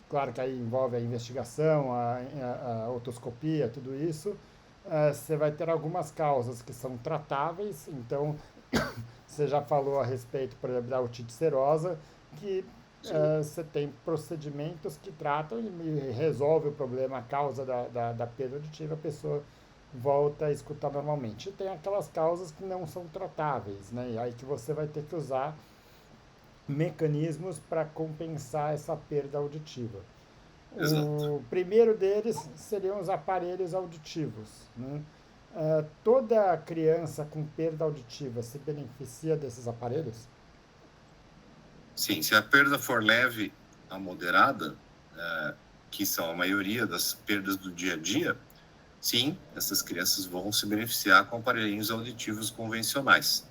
claro que aí envolve a investigação, a otoscopia, tudo isso, você vai ter algumas causas que são tratáveis. Então, você já falou a respeito, por exemplo, da otite serosa, que você tem procedimentos que tratam e resolve o problema, a causa da perda auditiva, a pessoa volta a escutar normalmente. E tem aquelas causas que não são tratáveis, né? E aí que você vai ter que usar mecanismos para compensar essa perda auditiva. Exato. O primeiro deles seriam os aparelhos auditivos, né? Toda criança com perda auditiva se beneficia desses aparelhos? Sim, se a perda for leve a moderada, que são a maioria das perdas do dia a dia, sim, essas crianças vão se beneficiar com aparelhinhos auditivos convencionais,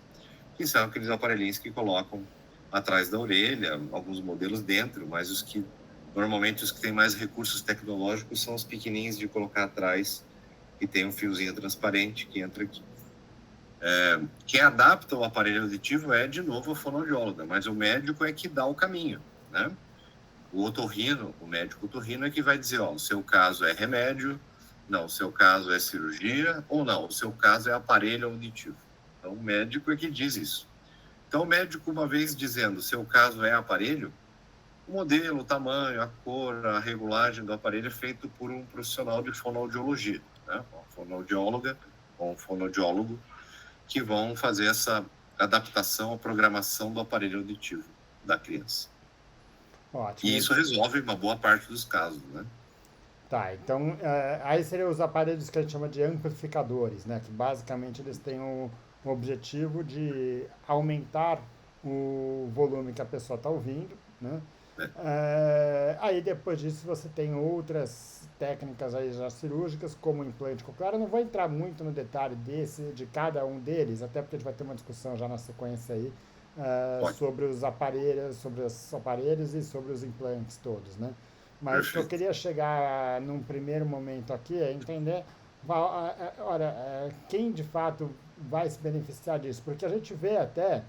que são aqueles aparelhinhos que colocam atrás da orelha, alguns modelos dentro, mas normalmente os que têm mais recursos tecnológicos são os pequenininhos de colocar atrás, que tem um fiozinho transparente que entra aqui. Quem adapta o aparelho auditivo é, de novo, a fonoaudióloga, mas o médico é que dá o caminho, né? O otorrino, o médico otorrino é que vai dizer, ó, o seu caso é remédio, não, o seu caso é cirurgia, ou não, o seu caso é aparelho auditivo. Então, o médico é que diz isso. Então, o médico, uma vez dizendo, o seu caso é aparelho, O modelo, o tamanho, a cor, a regulagem do aparelho é feito por um profissional de fonoaudiologia, né? Uma fonoaudióloga ou um fonoaudiólogo que vão fazer essa adaptação, a programação do aparelho auditivo da criança. Ótimo. E isso resolve uma boa parte dos casos, né? Tá, então aí seriam os aparelhos que a gente chama de amplificadores, né? Que basicamente eles têm o objetivo de aumentar o volume que a pessoa está ouvindo, né? É. Aí depois disso você tem outras técnicas aí já cirúrgicas, como o implante coclear. Eu não vou entrar muito no detalhe de cada um deles, até porque a gente vai ter uma discussão já na sequência aí sobre os aparelhos e sobre os implantes todos, né? Mas o que eu Perfeito. queria chegar num primeiro momento aqui é entender, olha, quem de fato vai se beneficiar disso? Porque a gente vê até,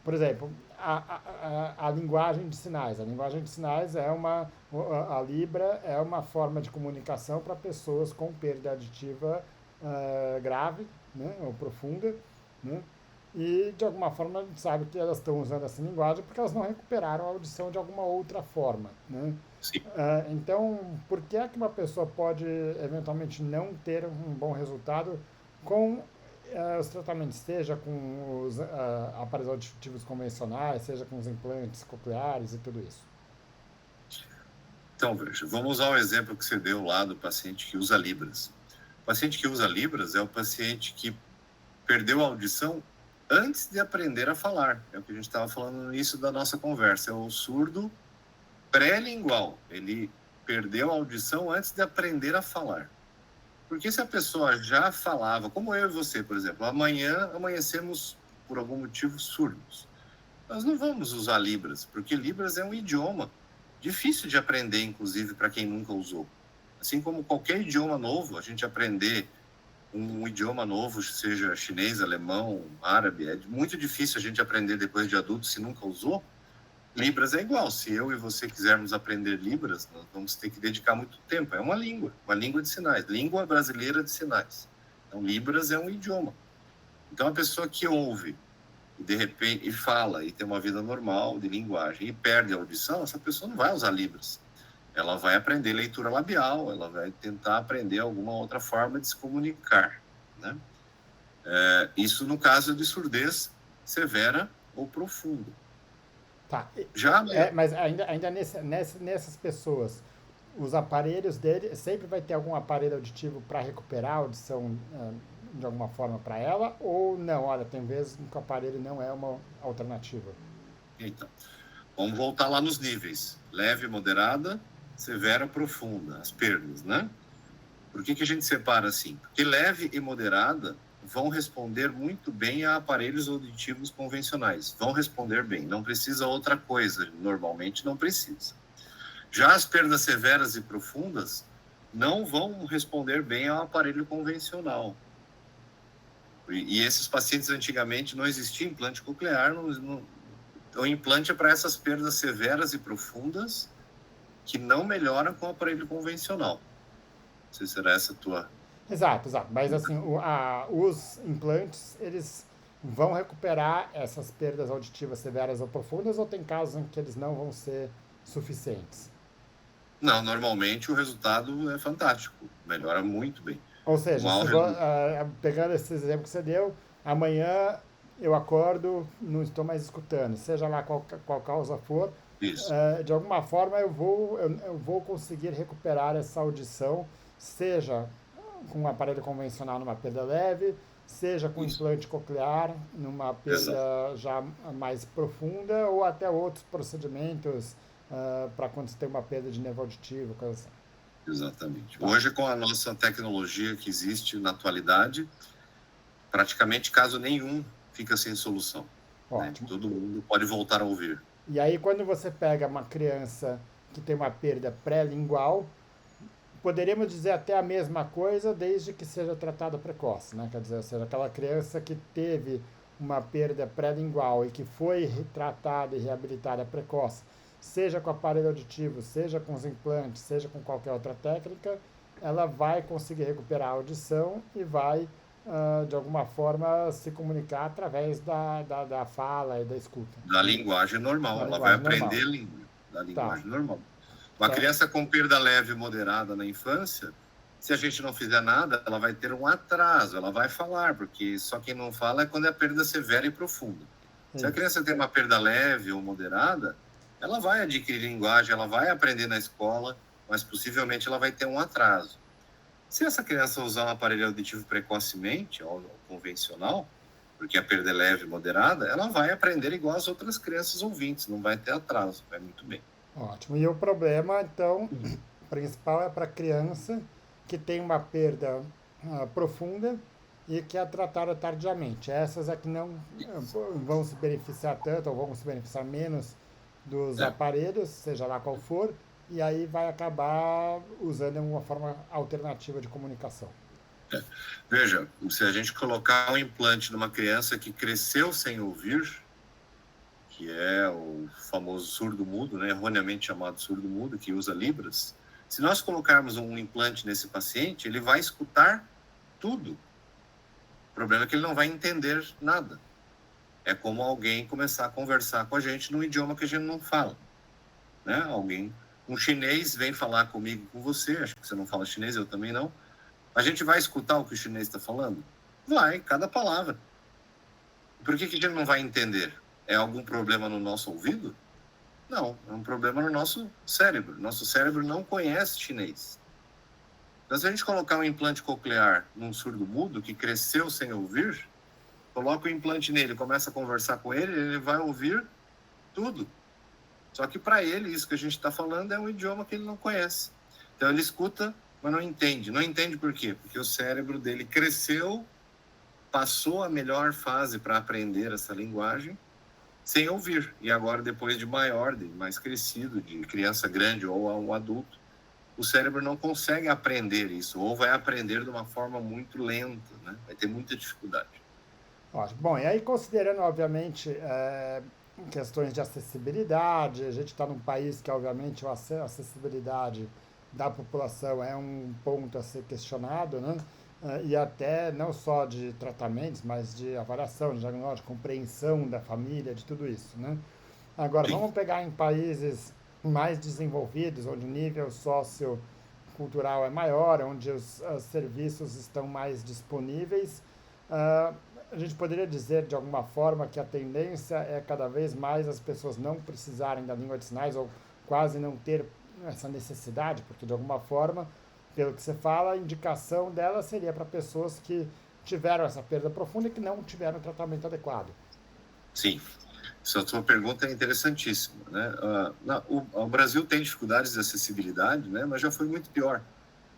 por exemplo, a linguagem de sinais. A linguagem de sinais a Libra é uma forma de comunicação para pessoas com perda auditiva grave, né, ou profunda, né? E, de alguma forma, a gente sabe que elas estão usando essa linguagem porque elas não recuperaram a audição de alguma outra forma, né? Sim. Então, por que é que uma pessoa pode, eventualmente, não ter um bom resultado com os tratamentos, seja com os aparelhos auditivos convencionais, seja com os implantes cocleares e tudo isso? Então, veja, vamos usar o exemplo que você deu lá do paciente que usa Libras. O paciente que usa Libras é o paciente que perdeu a audição antes de aprender a falar. É o que a gente estava falando no início da nossa conversa. É o surdo pré-lingual. Ele perdeu a audição antes de aprender a falar. Porque se a pessoa já falava, como eu e você, por exemplo, amanhã amanhecemos por algum motivo surdos. Nós não vamos usar Libras, porque Libras é um idioma difícil de aprender, inclusive, para quem nunca usou. Assim como qualquer idioma novo, a gente aprender um idioma novo, seja chinês, alemão, árabe, é muito difícil a gente aprender depois de adulto se nunca usou. Libras é igual. Se eu e você quisermos aprender Libras, nós vamos ter que dedicar muito tempo. É uma língua de sinais, língua brasileira de sinais. Então, Libras é um idioma. Então, a pessoa que ouve e de repente e fala e tem uma vida normal de linguagem e perde a audição, essa pessoa não vai usar Libras. Ela vai aprender leitura labial, ela vai tentar aprender alguma outra forma de se comunicar, né? Isso no caso de surdez severa ou profunda. Tá. Já Mas ainda nessas pessoas, os aparelhos dele, sempre vai ter algum aparelho auditivo para recuperar a audição de alguma forma para ela? Ou não? Olha, tem vezes que o aparelho não é uma alternativa. Então, vamos voltar lá nos níveis. Leve, moderada, severa, profunda, as perdas, né? Por que a gente separa assim? Porque leve e moderada vão responder muito bem a aparelhos auditivos convencionais. Vão responder bem. Não precisa outra coisa. Normalmente não precisa. Já as perdas severas e profundas não vão responder bem ao aparelho convencional. E esses pacientes, antigamente, não existia implante coclear. O implante é para essas perdas severas e profundas que não melhoram com o aparelho convencional. Não sei se será essa a tua... Exato. Mas assim, os implantes, eles vão recuperar essas perdas auditivas severas ou profundas, ou tem casos em que eles não vão ser suficientes? Não, normalmente o resultado é fantástico. Melhora muito bem. Ou seja, pegando esse exemplo que você deu, amanhã eu acordo, não estou mais escutando, seja lá qual causa for, Isso. de alguma forma eu vou conseguir recuperar essa audição, seja com um aparelho convencional numa perda leve, seja com implante coclear numa perda já mais profunda, ou até outros procedimentos para quando você tem uma perda de nervo auditivo, coisa assim. Exatamente. Hoje, com a nossa tecnologia que existe na atualidade, praticamente caso nenhum fica sem solução. Ótimo. Né? Todo mundo pode voltar a ouvir. E aí, quando você pega uma criança que tem uma perda pré-lingual, poderíamos dizer até a mesma coisa, desde que seja tratada precoce, né? Quer dizer, seja aquela criança que teve uma perda pré-lingual e que foi tratada e reabilitada precoce, seja com aparelho auditivo, seja com os implantes, seja com qualquer outra técnica, ela vai conseguir recuperar a audição e vai, de alguma forma, se comunicar através da fala e da escuta. Da linguagem normal. Ela vai aprender a língua. da linguagem Tá. normal. Uma Tá. criança com perda leve e moderada na infância, se a gente não fizer nada, ela vai ter um atraso, ela vai falar, porque só quem não fala é quando é a perda severa e profunda. Se a Isso. criança tem uma perda leve ou moderada, ela vai adquirir linguagem, ela vai aprender na escola, mas possivelmente ela vai ter um atraso. Se essa criança usar um aparelho auditivo precocemente, ou convencional, porque a perda é leve e moderada, ela vai aprender igual as outras crianças ouvintes, não vai ter atraso, vai muito bem. Ótimo. E o problema, então, principal é para a criança que tem uma perda profunda e que é tratada tardiamente. Essas é que não vão se beneficiar tanto ou vão se beneficiar menos dos É. aparelhos, seja lá qual for, e aí vai acabar usando uma forma alternativa de comunicação. Veja, se a gente colocar um implante numa criança que cresceu sem ouvir, que é o famoso surdo-mudo, né, erroneamente chamado surdo-mudo, que usa Libras, se nós colocarmos um implante nesse paciente, ele vai escutar tudo. O problema é que ele não vai entender nada. É como alguém começar a conversar com a gente num idioma que a gente não fala, né? Um chinês vem falar comigo, com você, acho que você não fala chinês, eu também não. A gente vai escutar o que o chinês está falando? Vai, cada palavra. Por que a gente não vai entender? É algum problema no nosso ouvido? Não, é um problema no nosso cérebro. Nosso cérebro não conhece chinês. Então, se a gente colocar um implante coclear num surdo-mudo que cresceu sem ouvir, coloca o implante nele, começa a conversar com ele, ele vai ouvir tudo. Só que para ele, isso que a gente está falando é um idioma que ele não conhece. Então, ele escuta, mas não entende. Não entende por quê? Porque o cérebro dele cresceu, passou a melhor fase para aprender essa linguagem, sem ouvir. E agora, depois de maior, de mais crescido, de criança grande ou um adulto, o cérebro não consegue aprender isso, ou vai aprender de uma forma muito lenta, né? Vai ter muita dificuldade. Ótimo. Bom, e aí considerando, obviamente, questões de acessibilidade, a gente está num país que, obviamente, a acessibilidade da população é um ponto a ser questionado, né? E até não só de tratamentos, mas de avaliação, de diagnóstico, compreensão da família, de tudo isso, né? Agora, Sim. vamos pegar em países mais desenvolvidos, onde o nível sociocultural é maior, onde os serviços estão mais disponíveis. Ah, a gente poderia dizer, de alguma forma, que a tendência é cada vez mais as pessoas não precisarem da língua de sinais ou quase não ter essa necessidade, porque, de alguma forma, pelo que você fala, a indicação dela seria para pessoas que tiveram essa perda profunda e que não tiveram tratamento adequado. Sim. Essa sua pergunta é interessantíssima, né? O Brasil tem dificuldades de acessibilidade, né? Mas já foi muito pior.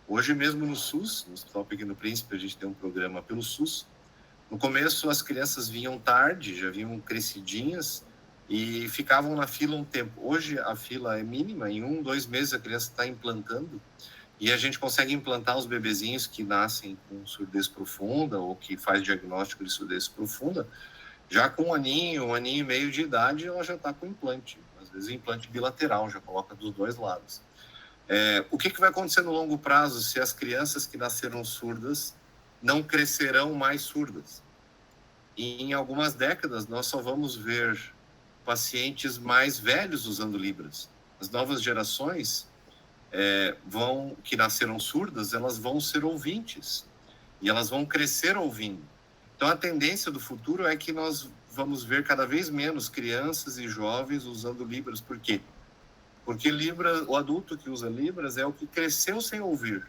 Hoje mesmo no SUS, no Hospital Pequeno Príncipe, a gente tem um programa pelo SUS. No começo, as crianças vinham tarde, já vinham crescidinhas e ficavam na fila um tempo. Hoje, a fila é mínima, em 1, 2 meses a criança está implantando e a gente consegue implantar os bebezinhos que nascem com surdez profunda ou que faz diagnóstico de surdez profunda. Já com 1 aninho e meio de idade, ela já está com implante. Às vezes, implante bilateral, já coloca dos dois lados. O que vai acontecer no longo prazo se as crianças que nasceram surdas não crescerão mais surdas? E em algumas décadas, nós só vamos ver pacientes mais velhos usando Libras. As novas gerações que nasceram surdas, elas vão ser ouvintes. E elas vão crescer ouvindo. Então, a tendência do futuro é que nós vamos ver cada vez menos crianças e jovens usando Libras. Por quê? Porque Libras, o adulto que usa Libras é o que cresceu sem ouvir.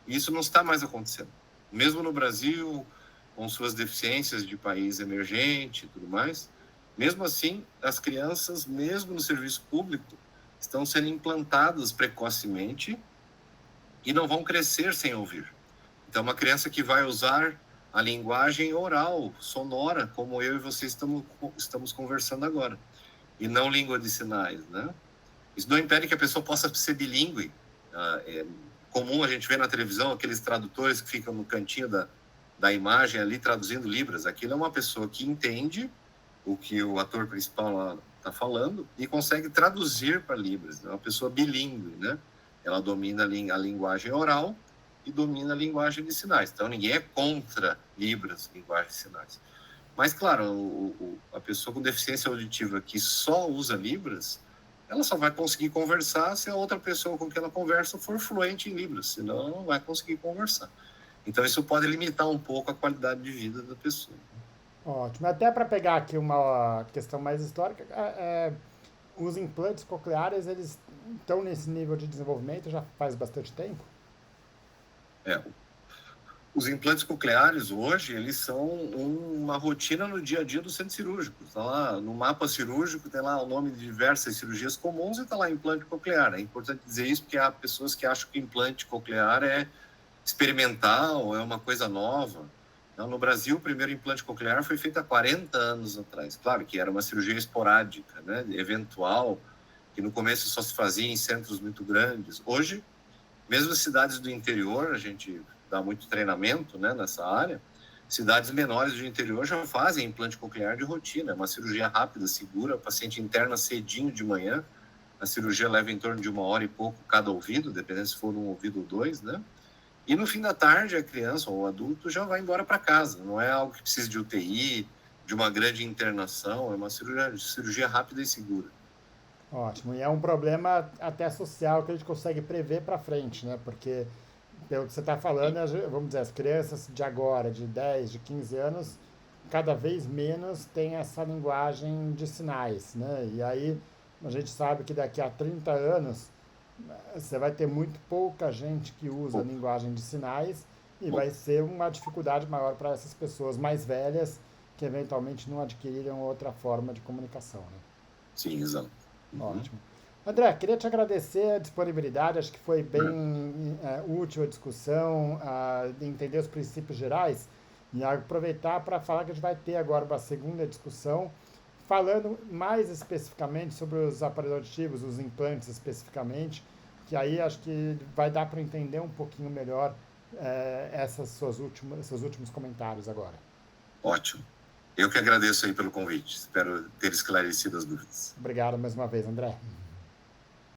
E isso não está mais acontecendo. Mesmo no Brasil, com suas deficiências de país emergente e tudo mais, mesmo assim, as crianças, mesmo no serviço público, estão sendo implantadas precocemente e não vão crescer sem ouvir. Então, uma criança que vai usar a linguagem oral, sonora, como eu e você estamos conversando agora, e não língua de sinais, né? Isso não impede que a pessoa possa ser bilíngue. É comum a gente ver na televisão aqueles tradutores que ficam no cantinho da imagem ali traduzindo Libras. Aquilo é uma pessoa que entende o que o ator principal está falando e consegue traduzir para Libras. É uma pessoa bilíngue, né? Ela domina a linguagem oral e domina a linguagem de sinais. Então, ninguém é contra Libras, linguagem de sinais. Mas, claro, a pessoa com deficiência auditiva que só usa Libras, ela só vai conseguir conversar se a outra pessoa com quem ela conversa for fluente em Libras, senão ela não vai conseguir conversar. Então, isso pode limitar um pouco a qualidade de vida da pessoa. Ótimo. Até para pegar aqui uma questão mais histórica, os implantes cocleares, eles estão nesse nível de desenvolvimento já faz bastante tempo? É, os implantes cocleares hoje, eles são uma rotina no dia a dia do centro cirúrgico. Tá lá no mapa cirúrgico, tem lá o nome de diversas cirurgias comuns e está lá implante coclear. É importante dizer isso porque há pessoas que acham que implante coclear é experimental, é uma coisa nova. Então, no Brasil, o primeiro implante coclear foi feito há 40 anos atrás. Claro que era uma cirurgia esporádica, né, eventual, que no começo só se fazia em centros muito grandes. Hoje, mesmo as cidades do interior, a gente dá muito treinamento, né, nessa área, cidades menores do interior já fazem implante coclear de rotina, é uma cirurgia rápida, segura, o paciente interna cedinho de manhã, a cirurgia leva em torno de 1 hora e pouco cada ouvido, dependendo se for um ouvido ou dois, né? E no fim da tarde, a criança ou o adulto já vai embora para casa, não é algo que precisa de UTI, de uma grande internação, é uma cirurgia rápida e segura. Ótimo. E é um problema até social que a gente consegue prever para frente, né? Porque, pelo que você está falando, vamos dizer, as crianças de agora, de 10, de 15 anos, cada vez menos têm essa linguagem de sinais, né? E aí a gente sabe que daqui a 30 anos você vai ter muito pouca gente que usa a Bom, linguagem de sinais e bom, vai ser uma dificuldade maior para essas pessoas mais velhas que eventualmente não adquiriram outra forma de comunicação, né? sim, exato. Uhum. Ótimo. André, queria te agradecer a disponibilidade, acho que foi bem útil a discussão, de entender os princípios gerais e aproveitar para falar que a gente vai ter agora uma segunda discussão falando mais especificamente sobre os aparelhos auditivos, os implantes especificamente, que aí acho que vai dar para entender um pouquinho melhor esses últimos comentários agora. Ótimo. Eu que agradeço aí pelo convite. Espero ter esclarecido as dúvidas. Obrigado mais uma vez, André.